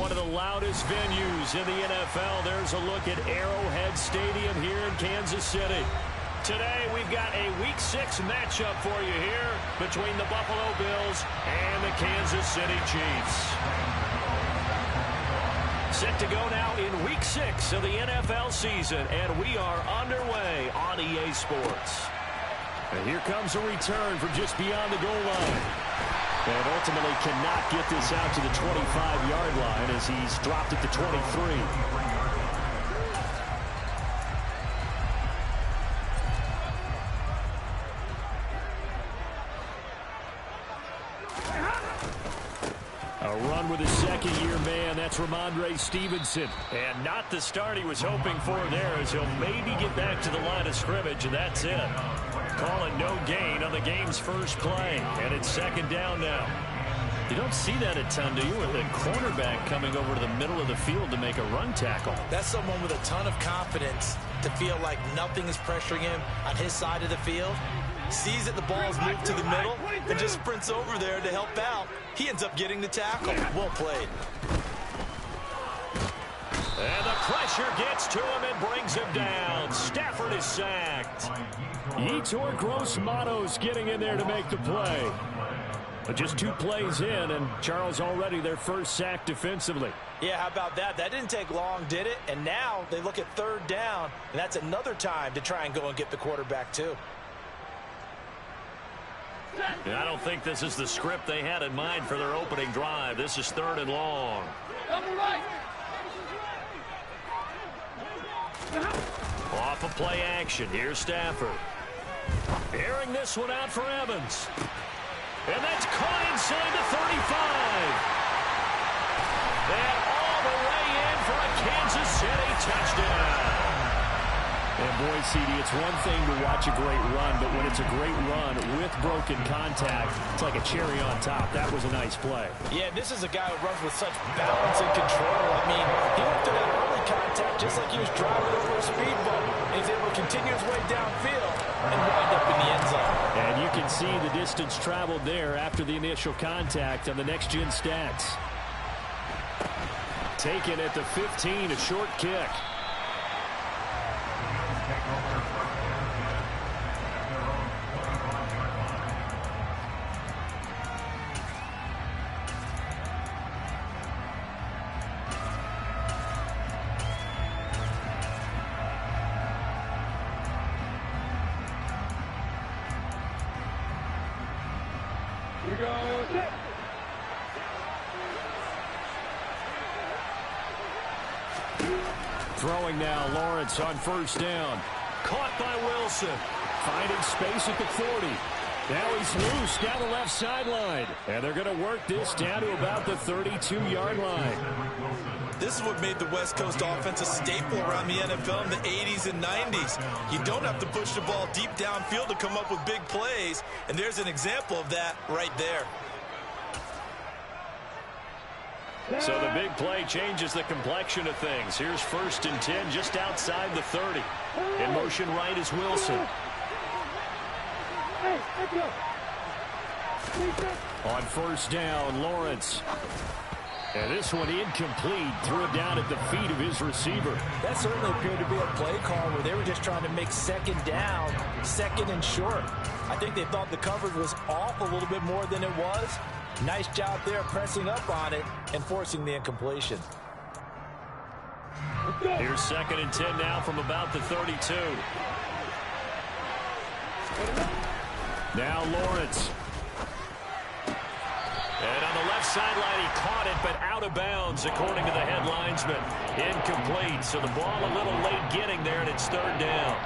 one of the loudest venues in the NFL. There's a look at Arrowhead Stadium here in Kansas City. Today, we've got a Week 6 matchup for you here between the Buffalo Bills and the Kansas City Chiefs. Set to go now in Week 6 of the NFL season, and we are underway on EA Sports. And here comes a return from just beyond the goal line. And ultimately cannot get this out to the 25-yard line as he's dropped it to 23. A run with a second-year man. That's Ramondre Stevenson. And not the start he was hoping for there, as he'll maybe get back to the line of scrimmage, and that's it. Calling no gain on the game's first play. And it's second down now. You don't see that a ton, do you? With a cornerback coming over to the middle of the field to make a run tackle. That's someone with a ton of confidence to feel like nothing is pressuring him on his side of the field. Sees that the ball's moved to the middle and just sprints over there to help out. He ends up getting the tackle. Well played. And the pressure gets to him and brings him down. Stafford is sacked. Yetur Gross-Matos getting in there to make the play. But just 2 plays in, and Charles already their first sack defensively. Yeah, how about that? That didn't take long, did it? And now they look at third down, and that's another time to try and go and get the quarterback too. I don't think this is the script they had in mind for their opening drive. This is third and long. Off of play action. Here's Stafford. Airing this one out for Evans. And that's caught inside the 35. And all the way in for a Kansas City touchdown. And boy, CD, it's one thing to watch a great run, but when it's a great run with broken contact, it's like a cherry on top. That was a nice play. Yeah, this is a guy who runs with such balance and control. I mean, he looked at that early contact just like he was driving over a speed bump. And he's able to continue his way downfield and wind up in the end zone. And you can see the distance traveled there after the initial contact on the next-gen stats. Taken at the 15, a short kick. Throwing now, Lawrence on first down. Caught by Wilson. Finding space at the 40. Now he's loose down the left sideline. And they're going to work this down to about the 32-yard line. This is what made the West Coast offense a staple around the NFL in the 80s and 90s. You don't have to push the ball deep downfield to come up with big plays. And there's an example of that right there. So the big play changes the complexion of things. Here's first and 10 just outside the 30. In motion right is Wilson. On first down, Lawrence. And this one incomplete. Threw it down at the feet of his receiver. That certainly appeared to be a play call where they were just trying to make second down, second and short. I think they thought the coverage was off a little bit more than it was. Nice job there pressing up on it and forcing the incompletion. Here's second and 10 now from about the 32. Now Lawrence. And on the left sideline, he caught it, but out of bounds, according to the head linesman. Incomplete, so the ball a little late getting there, and it's third down.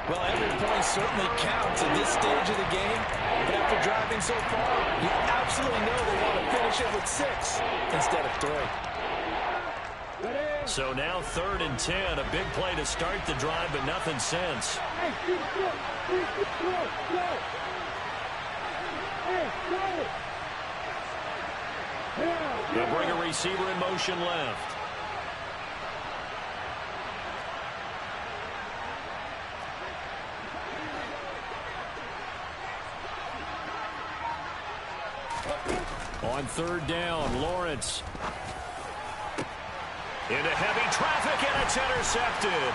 Well, every point certainly counts at this stage of the game. But after driving so far, you absolutely know they want to finish it with 6 instead of 3. So now third and 10, a big play to start the drive, but nothing since. They'll bring a receiver in motion left. On third down, Lawrence. Into heavy traffic, and it's intercepted.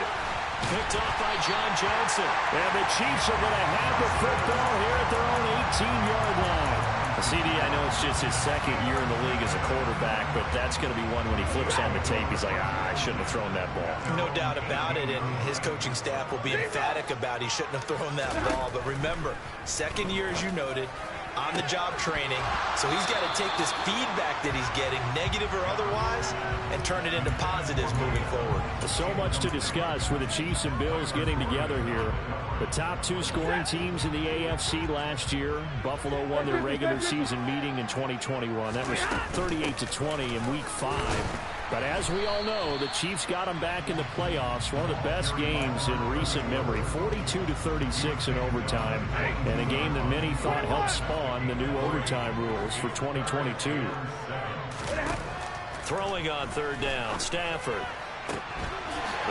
Picked off by John Johnson. And the Chiefs are going to have the football here at their own 18-yard line. CD, I know it's just his second year in the league as a quarterback, but that's going to be one when he flips on the tape. He's like, I shouldn't have thrown that ball. No doubt about it, and his coaching staff will be emphatic about he shouldn't have thrown that ball. But remember, second year, as you noted, on-the-job training. So he's got to take this feedback that he's getting, negative or otherwise, and turn it into positives moving forward. So much to discuss with the Chiefs and Bills getting together here. The top two scoring teams in the AFC last year. Buffalo won their regular season meeting in 2021. That was 38-20 in Week 5. But as we all know, the Chiefs got them back in the playoffs. One of the best games in recent memory. 42-36 in overtime. And a game that many thought helped spawn the new overtime rules for 2022. Throwing on third down, Stafford.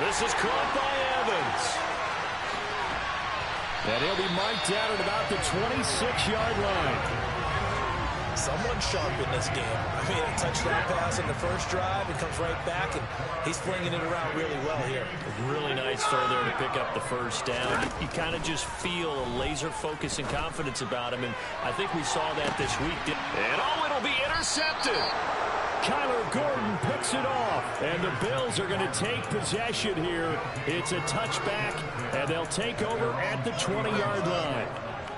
This is caught by Evans. And he'll be marked down at about the 26-yard line. Someone sharp in this game. I mean, a touchdown pass in the first drive and comes right back, and he's flinging it around really well here. Really nice throw there to pick up the first down. You kind of just feel a laser focus and confidence about him, and I think we saw that this week. And it'll be intercepted. Kyler Gordon picks it off, and the Bills are going to take possession here. It's a touchback, and they'll take over at the 20-yard line.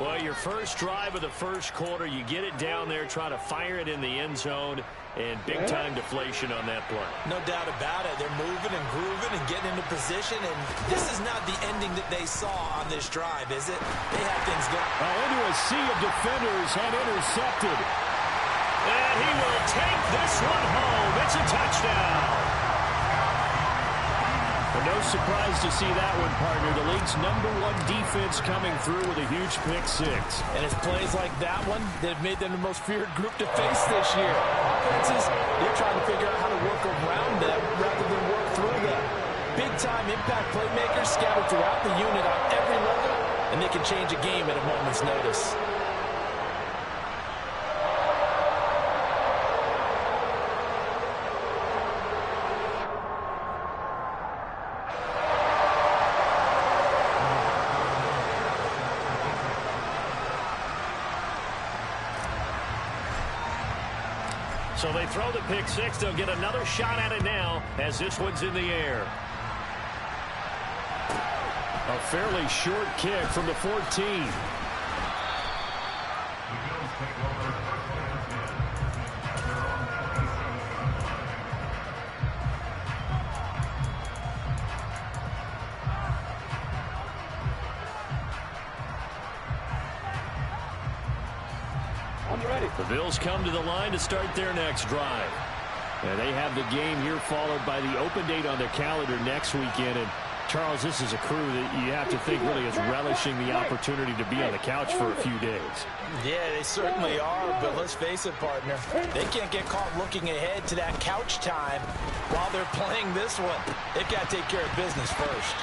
Well, your first drive of the first quarter, you get it down there, try to fire it in the end zone, and big-time deflation on that play. No doubt about it. They're moving and grooving and getting into position, and this is not the ending that they saw on this drive, is it? They have things going. Into a sea of defenders and intercepted. And he will take this one home. It's a touchdown. But no surprise to see that one, partner. The league's #1 defense coming through with a huge pick-6. And it's plays like that one that have made them the most feared group to face this year. Offenses, they're trying to figure out how to work around them rather than work through them. Big-time impact playmakers scattered throughout the unit on every level, and they can change a game at a moment's notice. So they throw the pick-6. They'll get another shot at it now as this one's in the air. A fairly short kick from the 14. The Bills come to the line to start their next drive. And they have the game here followed by the open date on their calendar next weekend. And Charles, this is a crew that you have to think really is relishing the opportunity to be on the couch for a few days. Yeah, they certainly are, but let's face it, partner. They can't get caught looking ahead to that couch time while they're playing this one. They've got to take care of business first.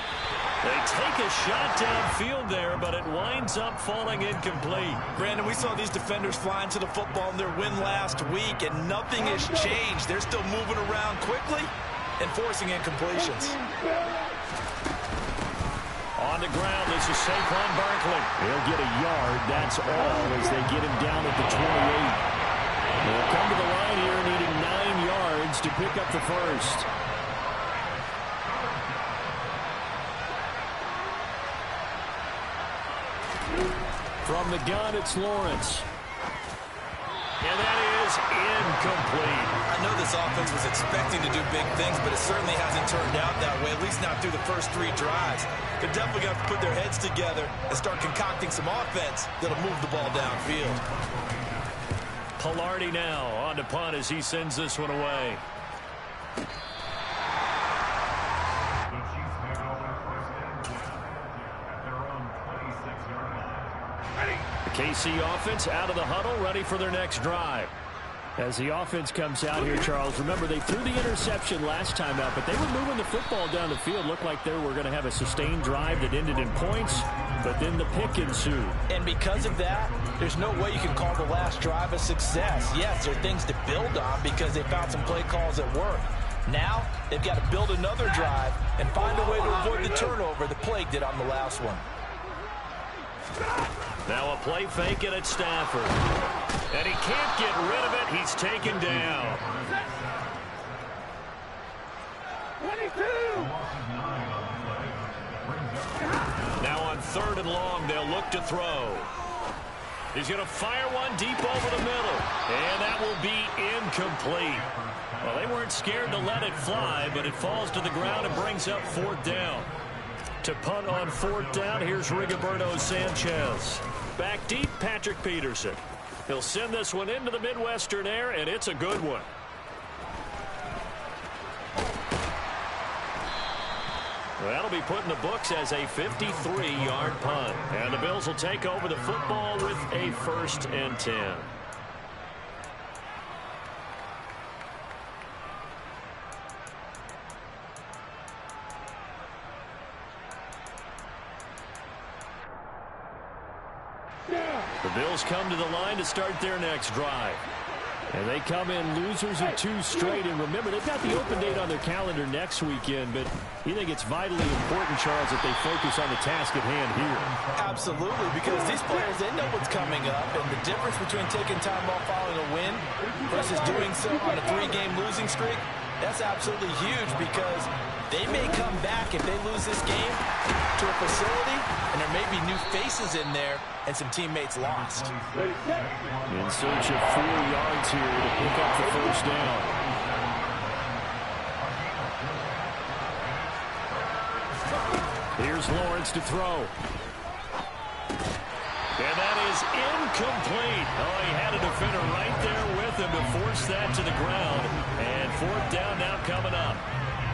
They take a shot downfield there, but it winds up falling incomplete. Brandon, we saw these defenders flying to the football in their win last week, and nothing has changed. They're still moving around quickly and forcing incompletions. On the ground, this is Saquon Barkley. They'll get a yard, that's all, as they get him down at the 28. They'll come to the line here needing 9 yards to pick up the first. From the gun, it's Lawrence. And that is incomplete. I know this offense was expecting to do big things, but it certainly hasn't turned out that way, at least not through the first 3 drives. They're definitely going to have to put their heads together and start concocting some offense that'll move the ball downfield. Pilardi now on to punt as he sends this one away. KC offense out of the huddle, ready for their next drive. As the offense comes out here, Charles, remember they threw the interception last time out, but they were moving the football down the field. Looked like they were going to have a sustained drive that ended in points, but then the pick ensued. And because of that, there's no way you can call the last drive a success. Yes, there are things to build on because they found some play calls that work. Now, they've got to build another drive and find a way to avoid the turnover the play did on the last one. Now a play fake it at Stafford. And he can't get rid of it. He's taken down. 22. Now on 3rd and long, they'll look to throw. He's going to fire one deep over the middle. And that will be incomplete. Well, they weren't scared to let it fly, but it falls to the ground and brings up 4th down. To punt on 4th down, here's Rigoberto Sanchez. Back deep, Patrick Peterson. He'll send this one into the Midwestern air, and it's a good one. Well, that'll be put in the books as a 53-yard punt. And the Bills will take over the football with a 1st and 10. The Bills come to the line to start their next drive. And they come in losers of 2 straight. And remember, they've got the open date on their calendar next weekend. But you think it's vitally important, Charles, that they focus on the task at hand here? Absolutely, because these players, they know what's coming up. And the difference between taking time off following a win versus doing so on a 3-game losing streak, that's absolutely huge, because they may come back if they lose this game to a facility, and there may be new faces in there and some teammates lost. In search of 4 yards here to pick up the 1st down. Here's Lawrence to throw. And that is incomplete. Oh, he had a defender right there with him to force that to the ground. And 4th down now coming up.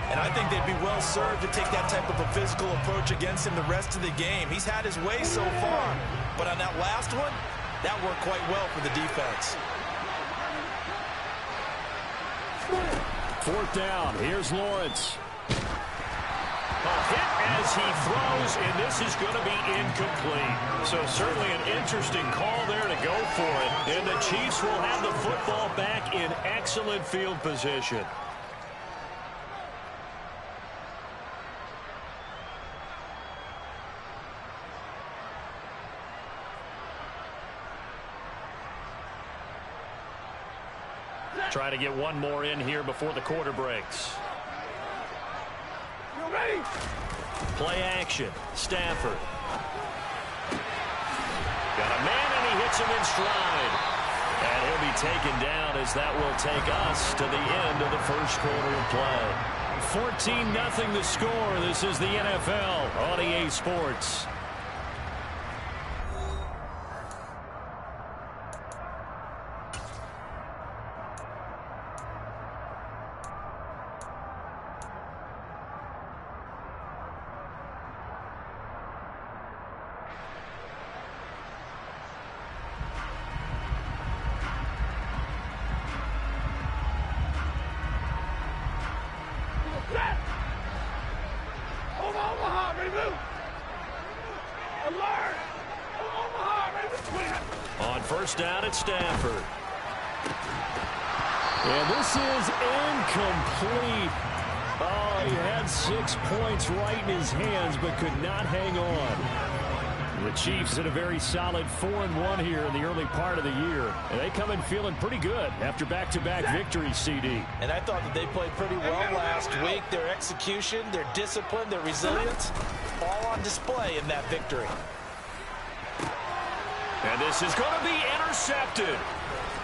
And I think they'd be well served to take that type of a physical approach against him the rest of the game. He's had his way so far, but on that last one, that worked quite well for the defense. 4th down. Here's Lawrence. A hit as he throws, and this is going to be incomplete. So certainly an interesting call there to go for it. And the Chiefs will have the football back in excellent field position. Trying to get one more in here before the quarter breaks. Play action. Stafford. Got a man, and he hits him in stride. And he'll be taken down as that will take us to the end of the 1st quarter of play. 14-0 the score. This is the NFL on EA Sports. On 1st down at Stafford. And this is incomplete. Oh, he had 6 points right in his hands, but could not hang on. The Chiefs had a very solid 4-1 here in the early part of the year. And they come in feeling pretty good after back-to-back victories, CD. And I thought that they played pretty well last week. Their execution, their discipline, their resilience, all on display in that victory. And this is going to be intercepted.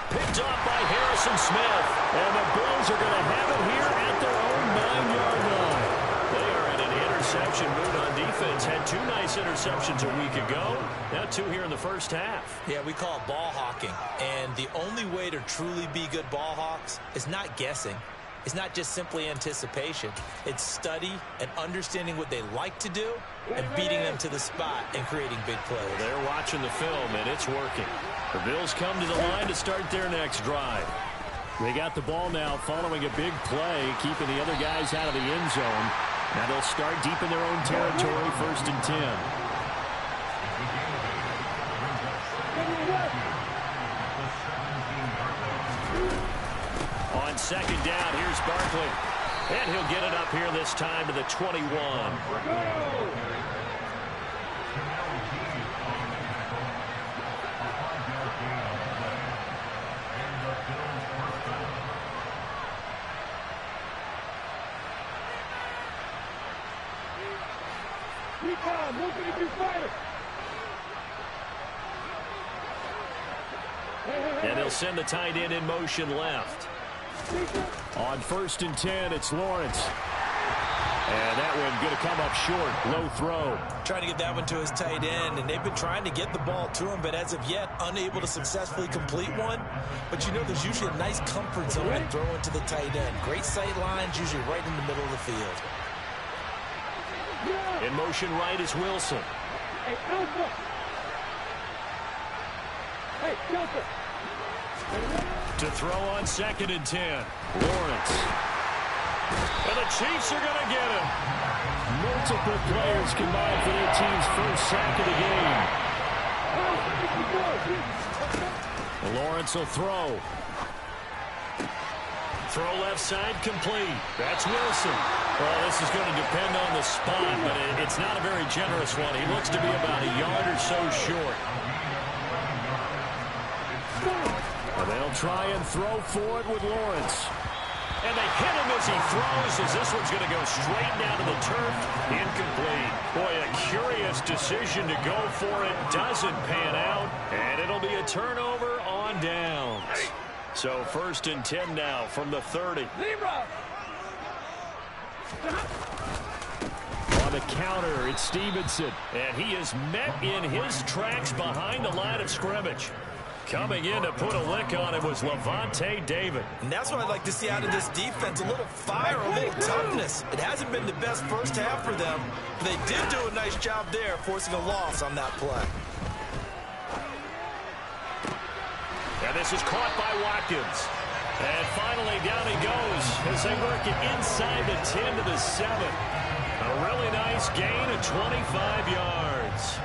Picked up by Harrison Smith. And the Bills are going to have it here at their own 9-yard line. They are in an interception mood on defense. Had 2 nice interceptions a week ago. Now 2 here in the 1st half. Yeah, we call it ball hawking. And the only way to truly be good ball hawks is not guessing. It's not just simply anticipation. It's study and understanding what they like to do and beating them to the spot and creating big plays. Well, they're watching the film, and it's working. The Bills come to the line to start their next drive. They got the ball now following a big play, keeping the other guys out of the end zone. Now they'll start deep in their own territory, 1st and 10. On 2nd down, here's Barkley. And he'll get it up here this time to the 21. And he'll send the tight end in motion left. On 1st and 10, it's Lawrence. And that one going to come up short. Low throw. Trying to get that one to his tight end, and they've been trying to get the ball to him, but as of yet, unable to successfully complete one. But you know there's usually a nice comfort zone in throwing to the tight end. Great sight lines, usually right in the middle of the field. In motion right is Wilson. Hey, Alpha! Hey, Alpha! To throw on 2nd and 10. Lawrence. And the Chiefs are going to get him. Multiple players combined for their team's first sack of the game. Lawrence will throw. Throw left side complete. That's Wilson. Well, this is going to depend on the spot, but it's not a very generous one. He looks to be about a yard or so short. And they'll try and throw for it with Lawrence. And they hit him as he throws, as this one's going to go straight down to the turf. Incomplete. Boy, a curious decision to go for it. Doesn't pan out. And it'll be a turnover on downs. So 1st and 10 now from the 30. On the counter, it's Stevenson. And he is met in his tracks behind the line of scrimmage. Coming in to put a lick on it was Levante David. And that's what I'd like to see out of this defense, a little fire, a little toughness. It hasn't been the best first half for them, but they did do a nice job there, forcing a loss on that play. And this is caught by Watkins. And finally down he goes as they work it inside the 10 to the 7. A really nice gain of 25 yards.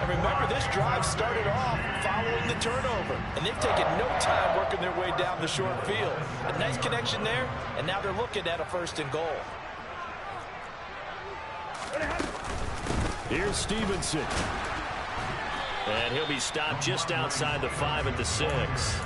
And remember, this drive started off following the turnover, and they've taken no time working their way down the short field. A nice connection there, and now they're looking at a 1st and goal. Here's Stevenson. And he'll be stopped just outside the 5 at the 6.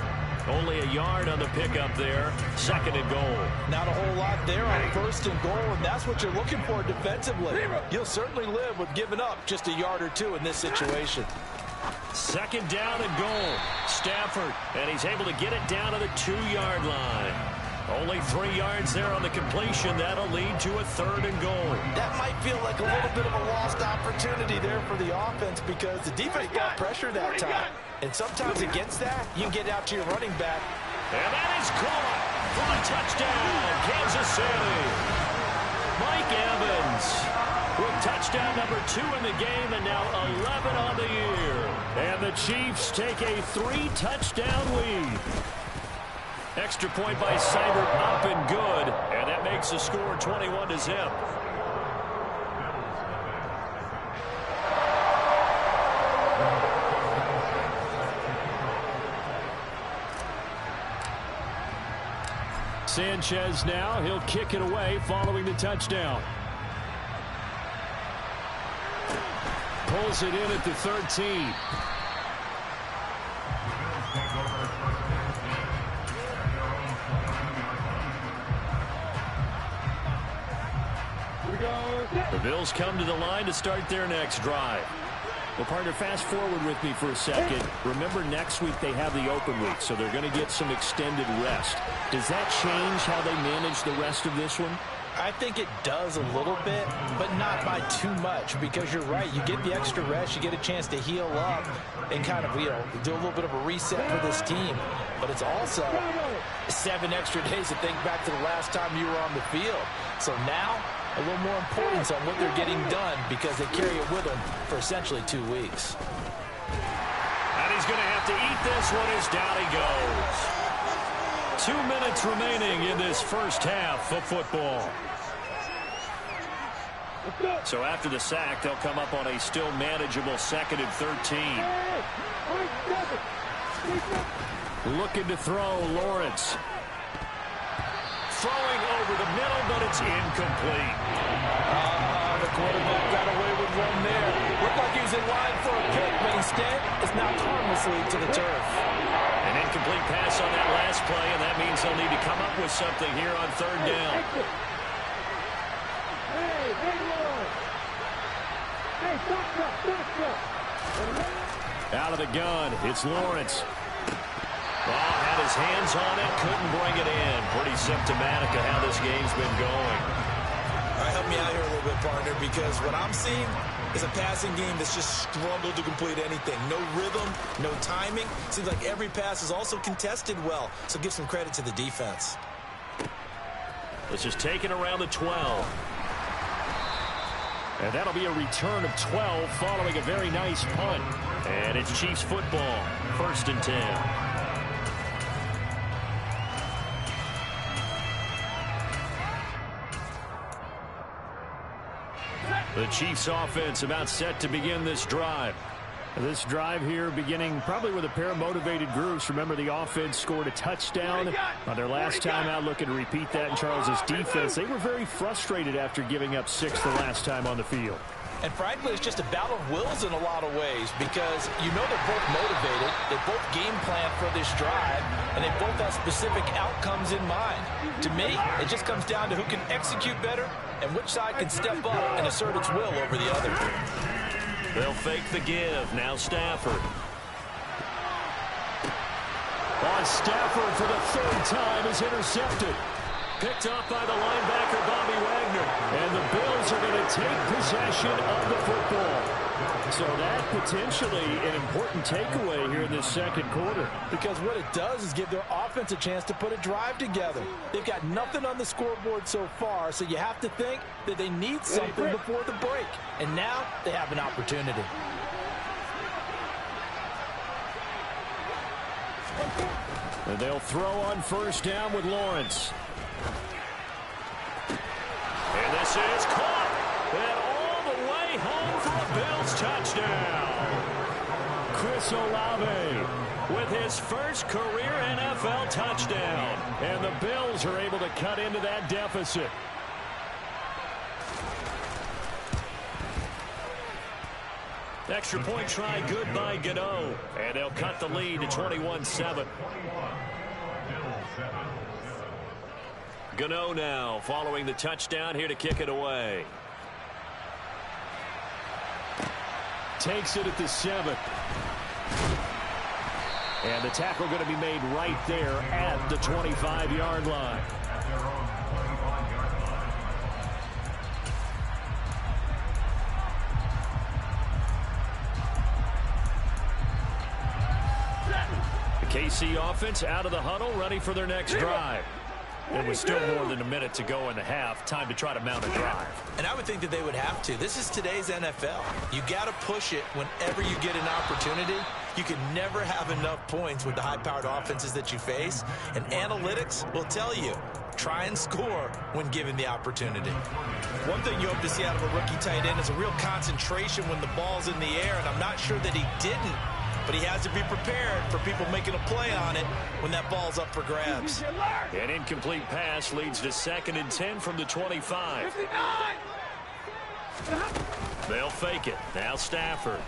Only a yard on the pickup there. 2nd and goal. Not a whole lot there on 1st and goal, and that's what you're looking for defensively. You'll certainly live with giving up just a yard or two in this situation. 2nd down and goal. Stafford, and he's able to get it down to the 2-yard line. Only 3 yards there on the completion. That'll lead to a 3rd and goal. That might feel like a little bit of a lost opportunity there for the offense because the defense got pressure that time. And sometimes against that, you can get out to your running back. And that is caught for a touchdown, Kansas City. Mike Evans with touchdown number 2 in the game and now 11 on the year. And the Chiefs take a 3-touchdown lead. Extra point by Seibert up and good. And that makes the score 21-0. Sanchez now, he'll kick it away following the touchdown. Pulls it in at the 13. The Bills come to the line to start their next drive. Well, partner, fast forward with me for a second. Remember, next week they have the open week, so they're going to get some extended rest. Does that change how they manage the rest of this one? I think it does a little bit, but not by too much, because you're right. You get the extra rest, you get a chance to heal up and kind of, do a little bit of a reset for this team. But it's also 7 extra days to think back to the last time you were on the field. So now, a little more importance on what they're getting done because they carry it with them for essentially 2 weeks. And he's going to have to eat this one as down he goes. 2 minutes remaining in this first half of football. So after the sack, they'll come up on a still manageable 2nd and 13. Looking to throw, Lawrence. throwing over the middle, but it's incomplete. The quarterback got away with one there. Looked like he was in line for a pick, but instead it's now harmlessly to the turf. An incomplete pass on that last play, and that means they'll need to come up with something here on third down. Out of the gun, it's Lawrence. Ball had his hands on it, couldn't bring it in. Pretty symptomatic of how this game's been going. All right, help me out here a little bit, partner, because what I'm seeing is a passing game that's just struggled to complete anything. No rhythm, no timing. Seems like every pass is also contested well, so give some credit to the defense. This is taken around the 12. And that'll be a return of 12 following a very nice punt. And it's Chiefs football, 1st and 10. The Chiefs offense about set to begin this drive. This drive here beginning probably with a pair of motivated groups. Remember, the offense scored a touchdown on their last time out, looking to repeat that in Charles's defense. They were very frustrated after giving up 6 the last time on the field. And frankly, it's just a battle of wills in a lot of ways because you know they're both motivated, they both game plan for this drive, and they both have specific outcomes in mind. To me, it just comes down to who can execute better and which side can step up and assert its will over the other. They'll fake the give. Now Stafford. Stafford for the 3rd time is intercepted. Picked off by the linebacker, Bobby Wagner. And the Bills are going to take possession of the football. So that potentially an important takeaway here in this second quarter. Because what it does is give their offense a chance to put a drive together. They've got nothing on the scoreboard so far, so you have to think that they need something before the break. And now they have an opportunity. And they'll throw on 1st down with Lawrence. And this is caught. And all the way home for a Bills touchdown. Chris Olave with his first career NFL touchdown. And the Bills are able to cut into that deficit. Extra point try good by Gano. And they'll cut the lead to 21-7. Gano now following the touchdown here to kick it away. Takes it at the 7. And the tackle going to be made right there at the 25-yard line. The KC offense out of the huddle, ready for their next drive. It was still more than a minute to go in the half. Time to try to mount a drive. And I would think that they would have to. This is today's NFL. You got to push it whenever you get an opportunity. You can never have enough points with the high-powered offenses that you face. And analytics will tell you, try and score when given the opportunity. One thing you hope to see out of a rookie tight end is a real concentration when the ball's in the air, and I'm not sure that he didn't. But he has to be prepared for people making a play on it when that ball's up for grabs. An incomplete pass leads to 2nd and 10 from the 25. They'll fake it. Now Stafford.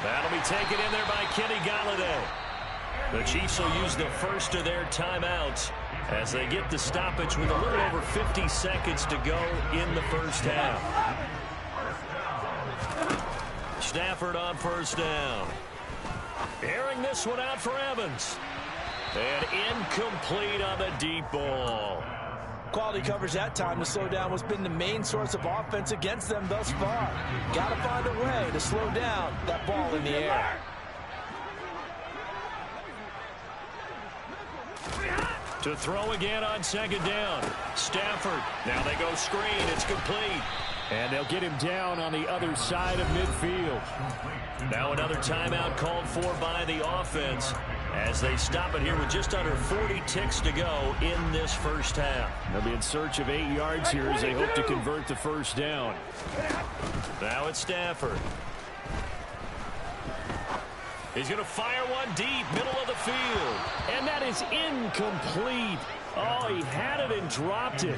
That'll be taken in there by Kenny Galladay. The Chiefs will use the first of their timeouts as they get the stoppage with a little over 50 seconds to go in the first half. Stafford on 1st down. Airing this one out for Evans. And incomplete on the deep ball. Quality coverage that time to slow down what's been the main source of offense against them thus far. Got to find a way to slow down that ball in the air. To throw again on 2nd down. Stafford. Now they go screen. It's complete. And they'll get him down on the other side of midfield. Now another timeout called for by the offense as they stop it here with just under 40 ticks to go in this first half. They'll be in search of 8 yards here as they hope to convert the 1st down. Now it's Stafford. He's going to fire one deep, middle of the field. And that is incomplete. Oh, he had it and dropped it.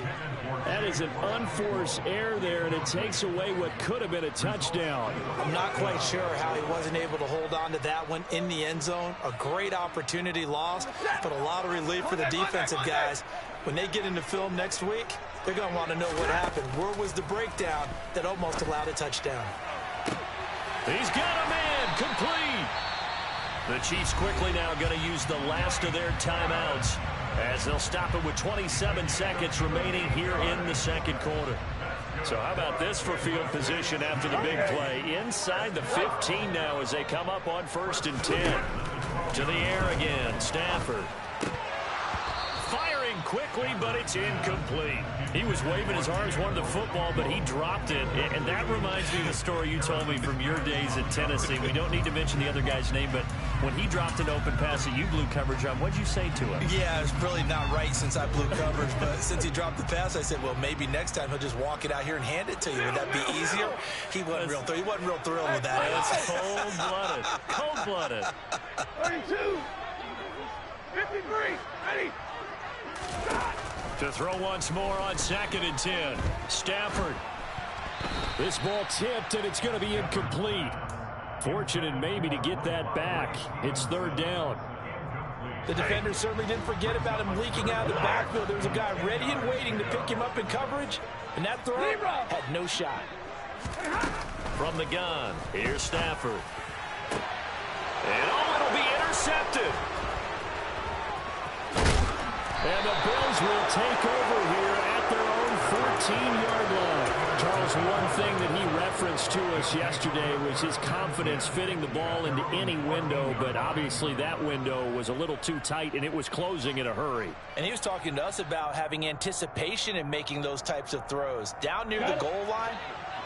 That is an unforced error there, and it takes away what could have been a touchdown. I'm not quite sure how he wasn't able to hold on to that one in the end zone. A great opportunity lost, but a lot of relief for the defensive guys. When they get into film next week, they're going to want to know what happened. Where was the breakdown that almost allowed a touchdown? He's got a man, complete. The Chiefs quickly now going to use the last of their timeouts as they'll stop it with 27 seconds remaining here in the second quarter. So how about this for field position after the big play? Inside the 15 now as they come up on 1st and 10. To the air again, Stafford. Firing quickly, but it's incomplete. He was waving his arms, wanted the football, but he dropped it. And that reminds me of the story you told me from your days at Tennessee. We don't need to mention the other guy's name, but when he dropped an open pass that you blew coverage on, what'd you say to him? Yeah, it's really not right since I blew coverage, but since he dropped the pass, I said, well, maybe next time he'll just walk it out here and hand it to you. Would that be easier? He wasn't real thrilled with that. That's cold-blooded. Cold-blooded. 32, 53, ready. To throw once more on 2nd and 10. Stafford. This ball tipped, and it's going to be incomplete. Fortunate maybe to get that back. It's 3rd down. The defender certainly didn't forget about him leaking out of the backfield. There was a guy ready and waiting to pick him up in coverage, and that throw had no shot. From the gun, here's Stafford. And it'll be intercepted. And the Bills will take over here at their own 14-yard line. Charles, one thing that he referenced to us yesterday was his confidence fitting the ball into any window, but obviously that window was a little too tight, and it was closing in a hurry. And he was talking to us about having anticipation in making those types of throws. Down near the goal line,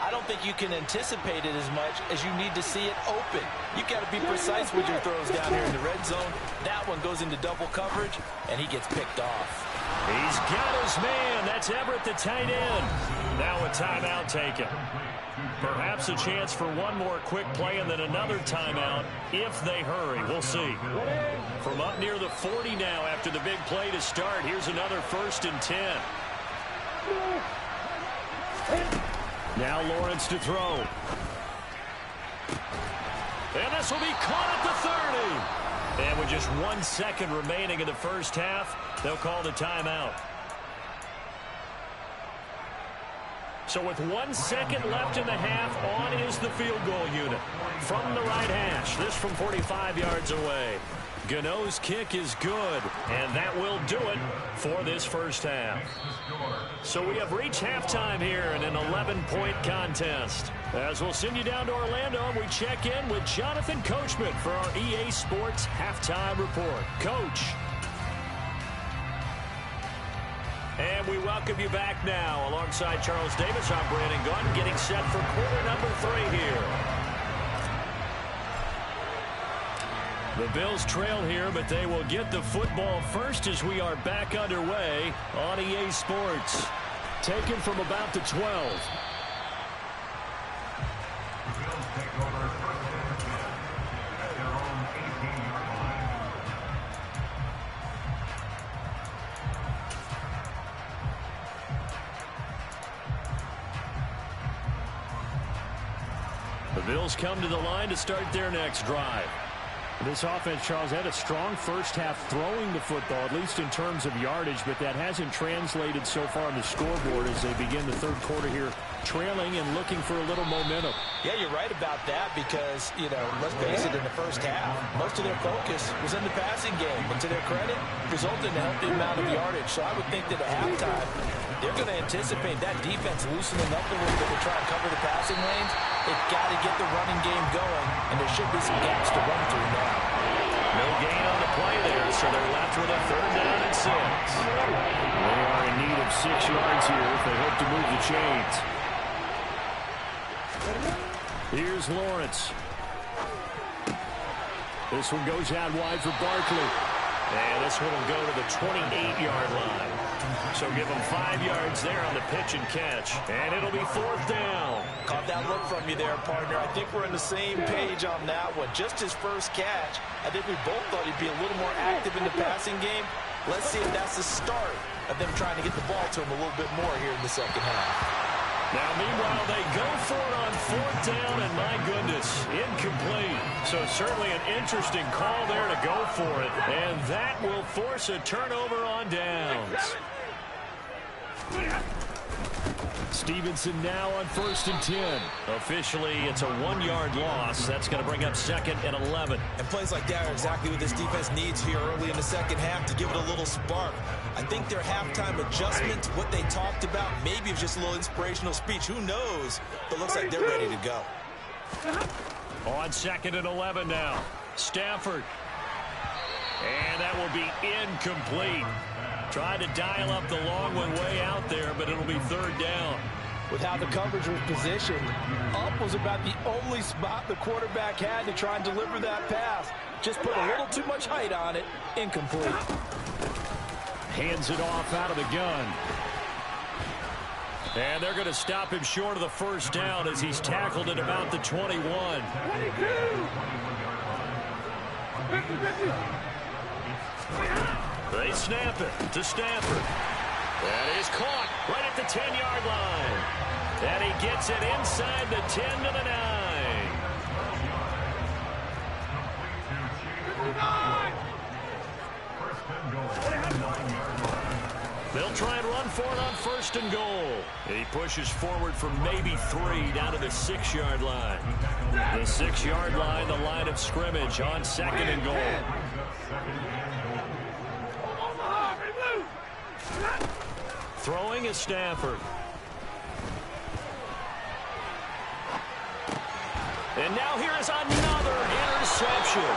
I don't think you can anticipate it as much as you need to see it open. You've got to be precise with your throws down here in the red zone. That one goes into double coverage, and he gets picked off. He's got his man. That's Everett, the tight end. Now a timeout taken. Perhaps a chance for one more quick play and then another timeout if they hurry. We'll see. From up near the 40 now after the big play to start, here's another 1st and 10. Now Lawrence to throw. And this will be caught at the 30. And with just 1 second remaining in the first half, they'll call the timeout. So with 1 second left in the half, on is the field goal unit. From the right hash, this from 45 yards away. Gano's kick is good, and that will do it for this first half. So we have reached halftime here in an 11-point contest. As we'll send you down to Orlando, and we check in with Jonathan Coachman for our EA Sports Halftime Report. Coach. And we welcome you back now. Alongside Charles Davis, I'm Brandon Gunn, getting set for quarter number 3 here. The Bills trail here, but they will get the football first as we are back underway on EA Sports. Taken from about the 12. The Bills come to the line to start their next drive. This offense, Charles, had a strong first half throwing the football, at least in terms of yardage, but that hasn't translated so far on the scoreboard as they begin the third quarter here, trailing and looking for a little momentum. Yeah, you're right about that because, let's face it, in the first half, most of their focus was in the passing game. And to their credit, resulted in a healthy amount of yardage. So I would think that at halftime, they're going to anticipate that defense loosening up a little bit to try and cover the passing lanes. They've got to get the running game going, and there should be some gaps to run through now. No gain on the play there, so they're left with a 3rd down and 6. They are in need of 6 yards here if they hope to move the chains. Here's Lawrence. This one goes out wide for Barkley. And this one will go to the 28-yard line. So give them 5 yards there on the pitch and catch. And it'll be 4th down. Caught that look from you there, partner. I think we're on the same page on that one. Just his first catch, I think we both thought he'd be a little more active in the passing game. Let's see if that's the start of them trying to get the ball to him a little bit more here in the second half. Now, meanwhile, they go for it on fourth down, and my goodness, incomplete. So certainly an interesting call there to go for it, and that will force a turnover on downs. Stevenson now on 1st and 10. Officially, it's a 1-yard loss. That's going to bring up 2nd and 11. And plays like that are exactly what this defense needs here early in the second half to give it a little spark. I think their halftime adjustment, what they talked about, maybe it's just a little inspirational speech. Who knows? But looks like they're ready to go. On 2nd and 11 now. Stafford. And that will be incomplete. Tried to dial up the long one way out there, but it'll be 3rd down. With how the coverage was positioned, up was about the only spot the quarterback had to try and deliver that pass. Just put a little too much height on it. Incomplete. Hands it off out of the gun. And they're going to stop him short of the 1st down as he's tackled at about the 21. 22. They snap it to Stafford. That is caught right at the 10-yard line. And he gets it inside the 10 to the 9. They'll try and run for it on 1st and goal. He pushes forward for maybe 3 down to the 6-yard line. The 6-yard line, the line of scrimmage on 2nd and goal. Throwing is Stafford. And now here is another interception.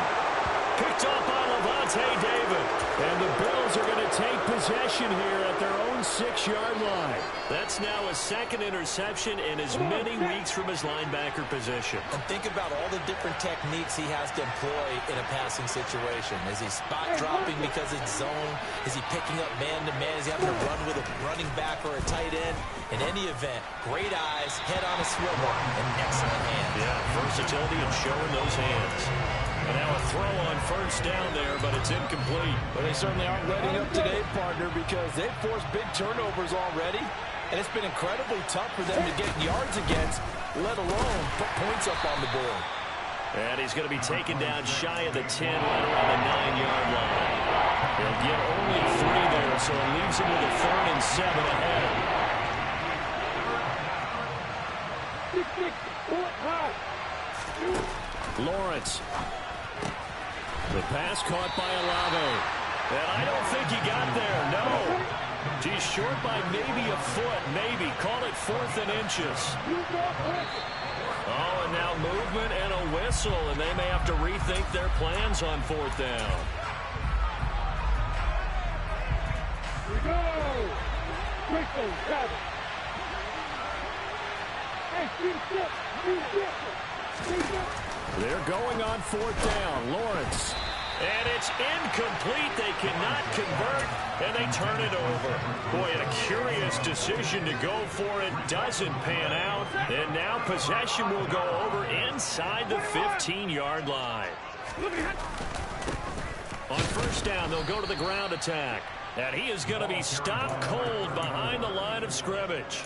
Picked up by Levante David. And the Bills are going to take possession here at their own 6-yard line. That's now a 2nd interception in as many weeks from his linebacker position. And think about all the different techniques he has to employ in a passing situation. Is he spot dropping because it's zone? Is he picking up man-to-man? Is he having to run with a running back or a tight end? In any event, great eyes, head on a swivel, and excellent hands. Yeah, versatility and showing those hands. And now a throw on 1st down there, but it's incomplete. But they certainly aren't letting up today, partner, because they've forced big turnovers already. And it's been incredibly tough for them to get yards against, let alone put points up on the board. And he's going to be taken down shy of the 10, right around the 9-yard line. He'll get only 3 there, so it leaves him with a 3rd and 7 ahead. Lawrence. The pass caught by Olave. And I don't think he got there, no. He's short by maybe a foot, maybe. Call it 4th and inches. Oh, and now movement and a whistle, and they may have to rethink their plans on 4th down. We go! Quickly, grab it! They're going on 4th down. Lawrence. And it's incomplete. They cannot convert, and they turn it over. Boy, and a curious decision to go for it. Doesn't pan out. And now possession will go over inside the 15-yard line. On 1st down, they'll go to the ground attack. And he is going to be stopped cold behind the line of scrimmage.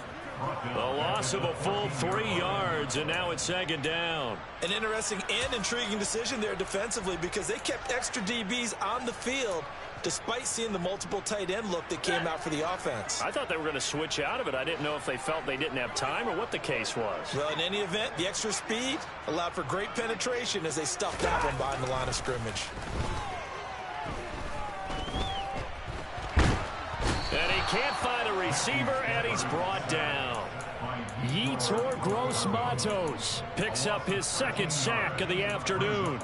The loss of a full 3 yards, and now it's 2nd down. An interesting and intriguing decision there defensively because they kept extra DBs on the field despite seeing the multiple tight end look that came out for the offense. I thought they were going to switch out of it. I didn't know if they felt they didn't have time or what the case was. Well, in any event, the extra speed allowed for great penetration as they stuffed that one behind the line of scrimmage. And he can't find a receiver, and he's brought down. Yetur Gross-Matos picks up his 2nd sack of the afternoon.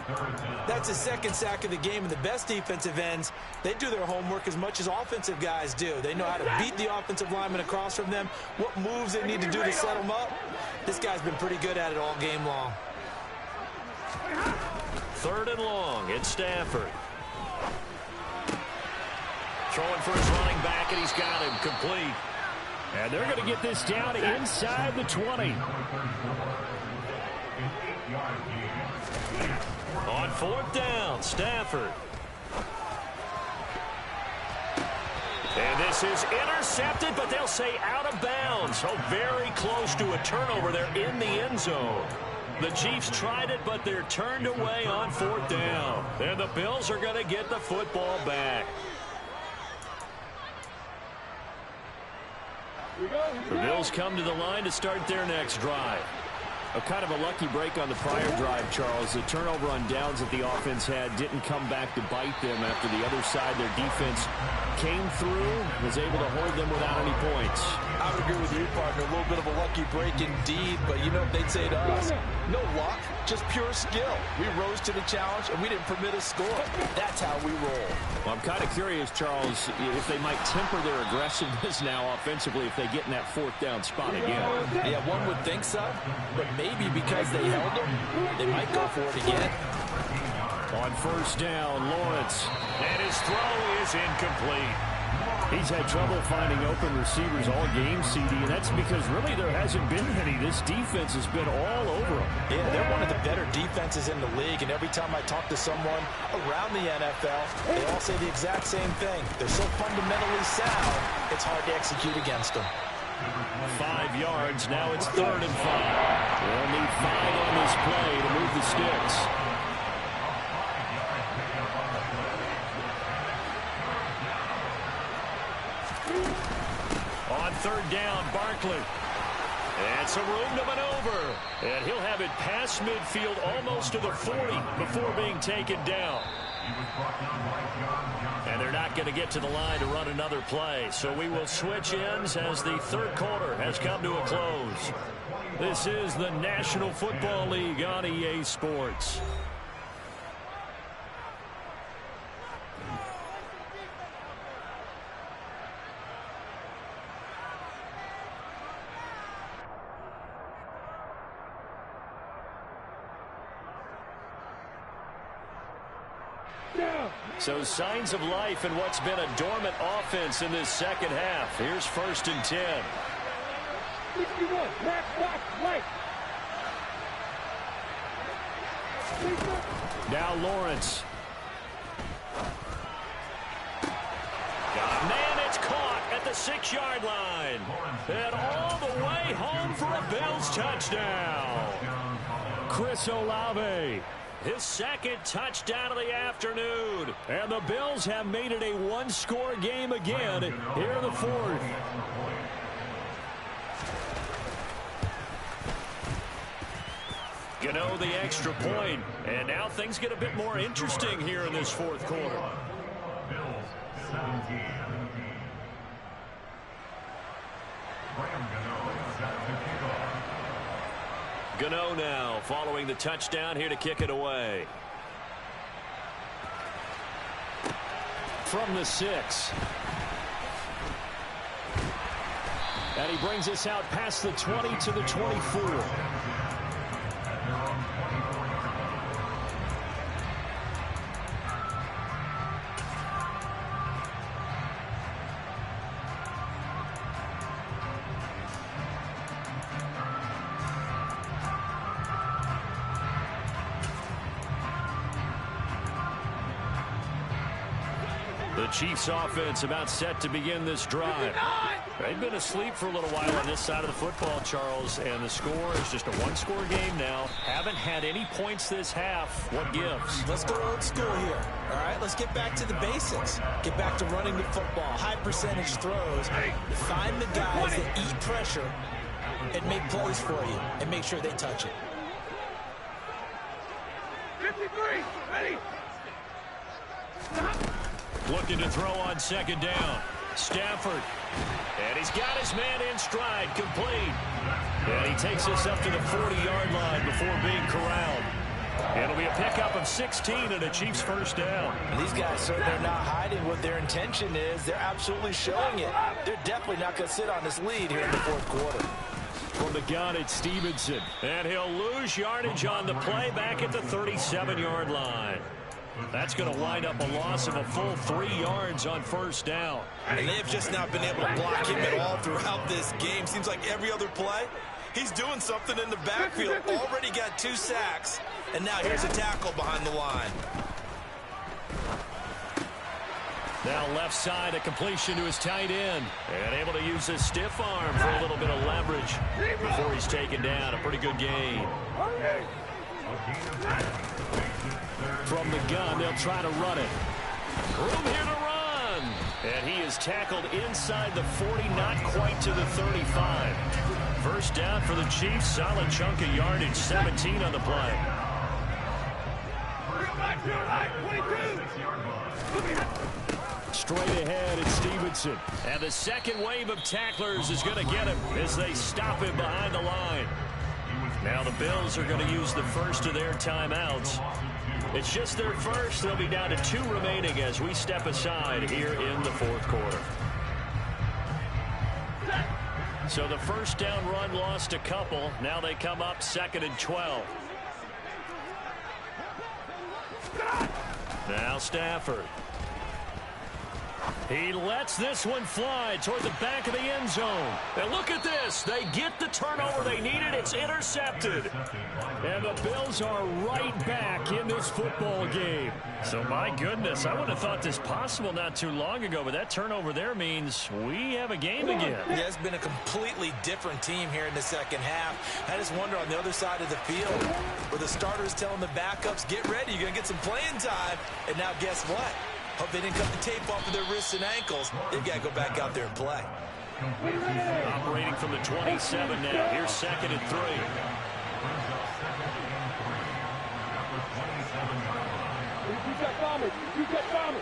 That's his 2nd sack of the game, and the best defensive ends, they do their homework as much as offensive guys do. They know how to beat the offensive lineman across from them, what moves they need to do to set them up. This guy's been pretty good at it all game long. 3rd and long, it's Stafford. Throwing for his running back, and he's got him complete. And they're going to get this down inside the 20. On 4th down, Stafford. And this is intercepted, but they'll say out of bounds. So very close to a turnover there in the end zone. The Chiefs tried it, but they're turned away on 4th down. And the Bills are going to get the football back. The Bills come to the line to start their next drive. A kind of a lucky break on the prior drive, Charles. The turnover on downs that the offense had didn't come back to bite them after the other side. Their defense came through, was able to hold them without any points. I would agree with you, partner. A little bit of a lucky break indeed, but you know what they'd say to us? No luck, just pure skill. We rose to the challenge, and we didn't permit a score. That's how we roll. Well, I'm kind of curious, Charles, if they might temper their aggressiveness now offensively if they get in that 4th down spot again. Yeah, one would think so, but maybe because they held them, they might go for it again. On 1st down, Lawrence. And his throw is incomplete. He's had trouble finding open receivers all game, CD, and that's because really there hasn't been any. This defense has been all over them. Yeah, they're one of the better defenses in the league, and every time I talk to someone around the NFL, they all say the exact same thing. They're so fundamentally sound, it's hard to execute against them. 5 yards, now it's 3rd and 5. They'll need 5 on this play to move the sticks. On 3rd down, Barkley. And some room to maneuver. And he'll have it past midfield almost to the 40 before being taken down. And they're not going to get to the line to run another play. So we will switch ends as the 3rd quarter has come to a close. This is the National Football League on EA Sports. So signs of life in what's been a dormant offense in this second half. Here's 1st and 10. 61, right. Now Lawrence. Man, it's caught at the 6-yard line. And all the way home for a Bills touchdown. Chris Olave. His 2nd touchdown of the afternoon. And the Bills have made it a one-score game again here in the 4th. Gano the extra point. And now things get a bit more interesting here in this 4th quarter. Bills 17. Gano now following the touchdown here to kick it away. From the 6. And he brings us out past the 20 to the 24. The Chiefs offense about set to begin this drive. They've been asleep for a little while on this side of the football, Charles, and the score is just a one-score game now. Haven't had any points this half. What gives? Let's go old school here. All right, let's get back to the basics. Get back to running the football, high percentage throws. Find the guys that eat pressure and make plays for you and make sure they touch it. 53, ready. Stop. Looking to throw on 2nd down. Stafford. And he's got his man in stride, complete. And he takes us up to the 40-yard line before being corralled. It'll be a pickup of 16 and a Chiefs 1st down. And these guys, sir, they're not hiding what their intention is. They're absolutely showing it. They're definitely not going to sit on this lead here in the 4th quarter. From the gun, it's Stevenson. And he'll lose yardage on the play back at the 37-yard line. That's going to wind up a loss of a full 3 yards on first down. And they've just not been able to block him at all throughout this game. Seems like every other play, he's doing something in the backfield. Already got 2 sacks, and now here's a tackle behind the line. Now left side, a completion to his tight end. And able to use his stiff arm for a little bit of leverage before he's taken down. A pretty good gain. From the gun, they'll try to run it. Room here to run. And he is tackled inside the 40, not quite to the 35. First down for the Chiefs. Solid chunk of yardage, 17 on the play. Straight ahead, it's Stevenson. And the second wave of tacklers is going to get him as they stop him behind the line. Now the Bills are going to use the first of their timeouts. It's just their first. They'll be down to 2 remaining as we step aside here in the fourth quarter. So the first down run lost a couple. Now they come up 2nd and 12. Now Stafford. He lets this one fly toward the back of the end zone. And look at this. They get the turnover they needed. It's intercepted. And the Bills are right back in this football game. So, my goodness, I wouldn't have thought this possible not too long ago, but that turnover there means we have a game again. Yeah, it's been a completely different team here in the second half. I just wonder on the other side of the field where the starters telling the backups, get ready, you're going to get some playing time. And now guess what? Hope they didn't cut the tape off of their wrists and ankles. They've got to go back out there and play. Operating from the 27 now. Here's 2nd and 3. You got bombers. You got bombers.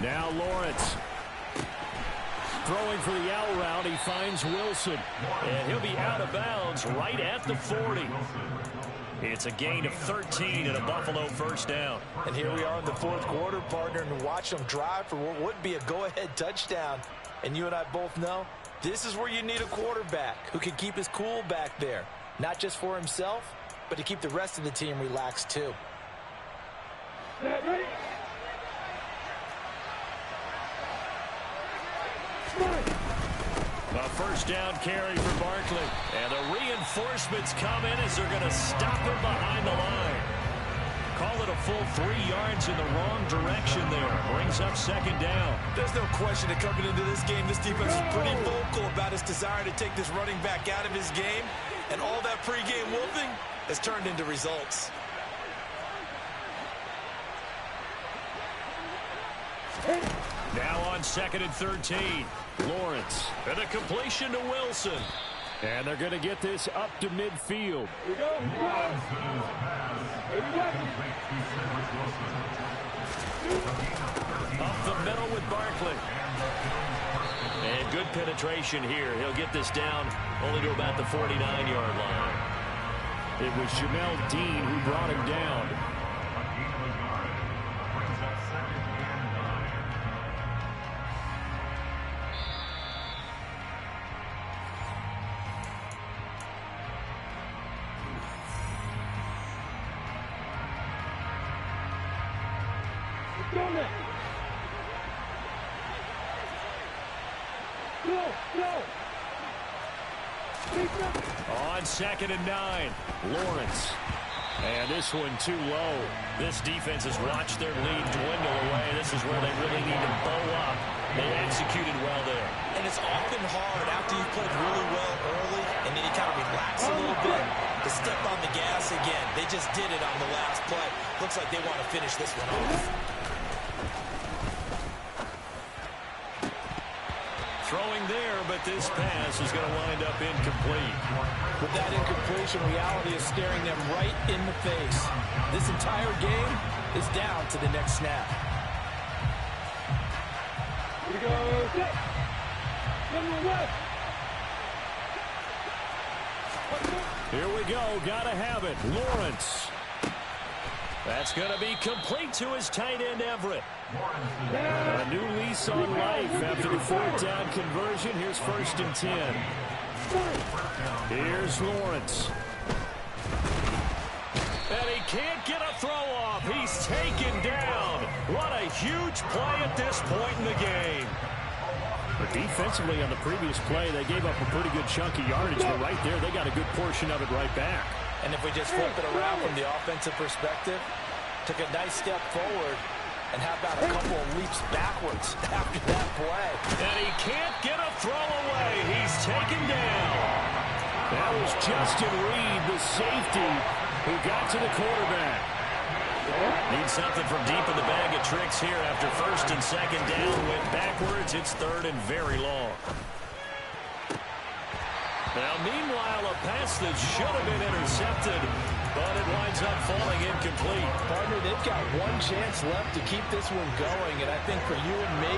Now Lawrence. Throwing for the out route, he finds Wilson. And he'll be out of bounds right at the 40. It's a gain of 13 and a Buffalo first down. And here we are in the fourth quarter, partner, and watch them drive for what would be a go-ahead touchdown. And you and I both know this is where you need a quarterback who can keep his cool back there. Not just for himself, but to keep the rest of the team relaxed too. A first down carry for Barkley. And the reinforcements come in as they're going to stop him behind the line. Call it a full 3 yards in the wrong direction there. Brings up 2nd down. There's no question that coming into this game, this defense is pretty vocal about its desire to take this running back out of his game. And all that pregame whooping has turned into results. Now on 2nd and 13. Lawrence. And a completion to Wilson. And they're going to get this up to midfield. Here we go. Up the middle with Barkley. And good penetration here. He'll get this down only to about the 49-yard line. It was Jamel Dean who brought him down. On 2nd and 9, Lawrence. And this one too low. This defense has watched their lead dwindle away. This is where they really need to bow up. They executed well there. And it's often hard after you've played really well early and then you kind of relax a little bit to step on the gas again. They just did it on the last play. Looks like they want to finish this one off. Throwing there, but this pass is going to wind up incomplete. With that incompletion, reality is staring them right in the face. This entire game is down to the next snap. Here we go. Here we go. Gotta have it. Lawrence. That's going to be complete to his tight end, Everett. A new lease on life after the 4th down conversion. Here's 1st and 10. Here's Lawrence. can't get a throw off. He's taken down. What a huge play at this point in the game. But defensively on the previous play, they gave up a pretty good chunk of yardage, but right there, they got a good portion of it right back. And if we just flip it around from the offensive perspective, took a nice step forward, and how about a couple of leaps backwards after that play? And he can't get a throw away. He's taken down. That was Justin Reed, the safety, who got to the quarterback. Need something from deep in the bag of tricks here after first and second down. Went backwards. It's third and very long. Now, meanwhile, a pass that should have been intercepted, but it winds up falling incomplete. Partner, they've got one chance left to keep this one going, and I think for you and me,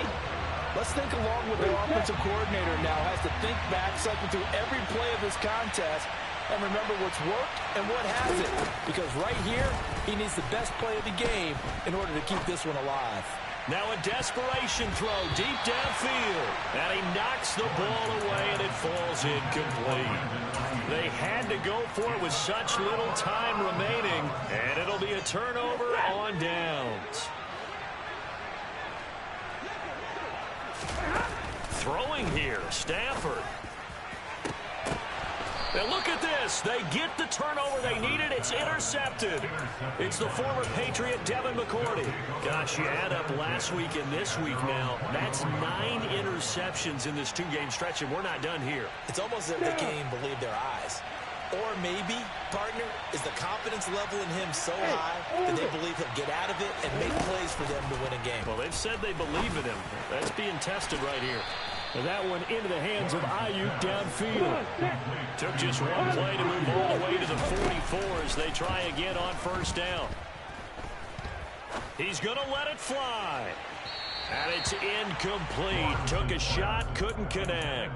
let's think along with the offensive coordinator now. Has to think back, cycle through every play of this contest, and remember what's worked and what hasn't. Because right here, he needs the best play of the game in order to keep this one alive. Now a desperation throw deep downfield. And he knocks the ball away, and it falls incomplete. They had to go for it with such little time remaining, and it'll be a turnover on downs. Throwing here, Stafford. And look at this. They get the turnover they needed. It's intercepted. It's the former Patriot Devin McCourty. Gosh, you add up last week and this week now. That's 9 interceptions in this 2-game stretch, and we're not done here. It's almost as if they can't even believe their eyes. Or maybe, partner, is the confidence level in him so high that they believe he'll get out of it and make plays for them to win a game. Well, they've said they believe in him. That's being tested right here. And that one into the hands of Ayuk downfield. Took just one play to move all the way to the 44 as they try again on first down. He's going to let it fly. And it's incomplete. Took a shot, couldn't connect.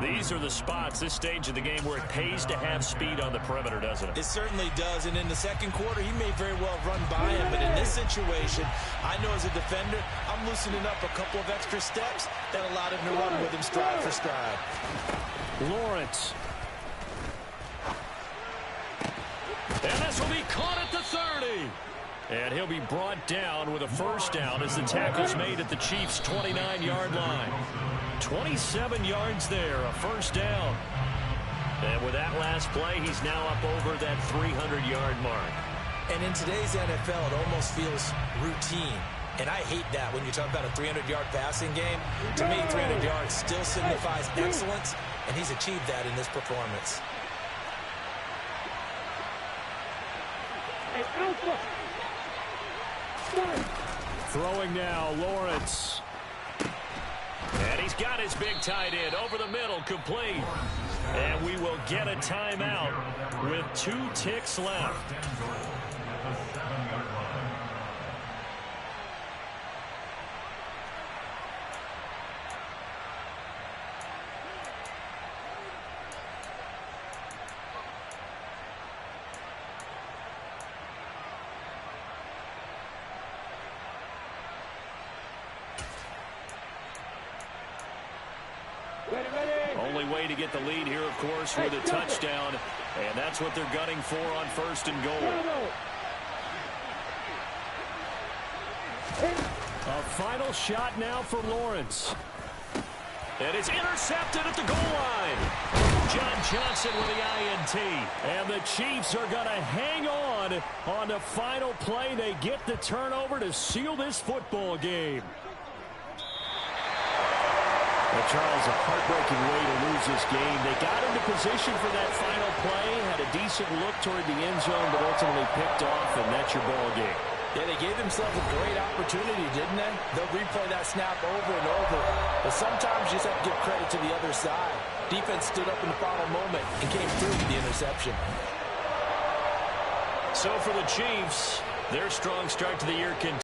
These are the spots, this stage of the game, where it pays to have speed on the perimeter, doesn't it? It certainly does, and in the second quarter, he may very well run by him, but in this situation, I know as a defender, I'm loosening up a couple of extra steps that allowed him to run with him stride for stride. Lawrence. And this will be caught at the 30. And he'll be brought down with a first down as the tackle's made at the Chiefs' 29-yard line. 27 yards there, a first down. And with that last play, he's now up over that 300-yard mark. And in today's NFL, it almost feels routine. And I hate that when you talk about a 300-yard passing game. To me, 300 yards still signifies excellence, and he's achieved that in this performance. Throwing now, Lawrence. And he's got his big tight end over the middle, complete. And we will get a timeout with 2 ticks left. Only way to get the lead here, of course, with a touchdown. And that's what they're gunning for on first and goal. A final shot now for Lawrence. And it's intercepted at the goal line. John Johnson with the INT. And the Chiefs are going to hang on the final play. They get the turnover to seal this football game. Well, Charles, a heartbreaking way to lose this game. They got into position for that final play, had a decent look toward the end zone, but ultimately picked off, and that's your ball game. Yeah, they gave themselves a great opportunity, didn't they? They'll replay that snap over and over. But sometimes you just have to give credit to the other side. Defense stood up in the final moment and came through with the interception. So for the Chiefs, their strong start to the year continues.